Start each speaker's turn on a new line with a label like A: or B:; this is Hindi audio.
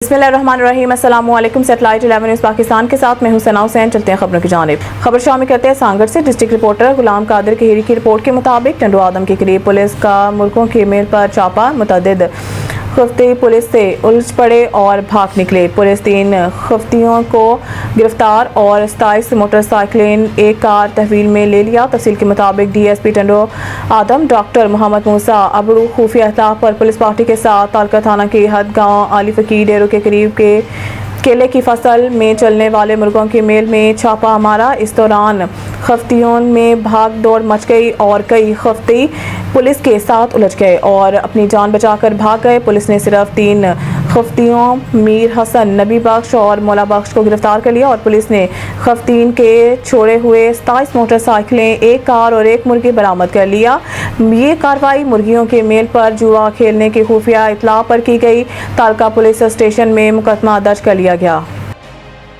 A: बिस्मिल्लाहिर्रहमानिर्रहीम। अस्सलामुअलैकुम। सैटेलाइट 11 न्यूज़ पाकिस्तान के साथ मैं हूं सना हुसैन। चलते हैं खबरों की जानिब। खबर शामिल करते हैं सांगड़ से। डिस्ट्रिक्ट रिपोर्टर गुलाम कादिर केहरी की रिपोर्ट के मुताबिक टंडो आदम के करीब पुलिस का मुर्गों के मेल पर छापा। मुतअद्दिद खफ्ती पुलिस से उलझ पड़े और भाग निकले। पुलिस 3 खफ्तियों को गिरफ्तार और 27 मोटरसाइकिलें एक कार तहवील में ले लिया। तफसील के मुताबिक DSP टंडो आदम डॉक्टर मोहम्मद मूसा अबड़ू खुफिया इत्तला पर पुलिस पार्टी के साथ तालका थाना के हद गाँव आली फकीर डेरो के करीब के केले की फसल में चलने वाले मुर्गों के मेल में छापा मारा। इस दौरान खफ्तियों में भाग दौड़ मच गई और कई खफ्ती पुलिस के साथ उलझ गए और अपनी जान बचाकर भाग गए। पुलिस ने सिर्फ 3 खफ्तियों मीर हसन, नबी बख्श और मौला बख्श को गिरफ्तार कर लिया और पुलिस ने खफ्तीन के छोड़े हुए 27 मोटरसाइकिलें, एक कार और एक मुर्गी बरामद कर लिया। ये कार्रवाई मुर्गियों के मेल पर जुआ खेलने की खुफिया इत्तला पर की गई। तालका पुलिस स्टेशन में मुकदमा दर्ज कर लिया गया।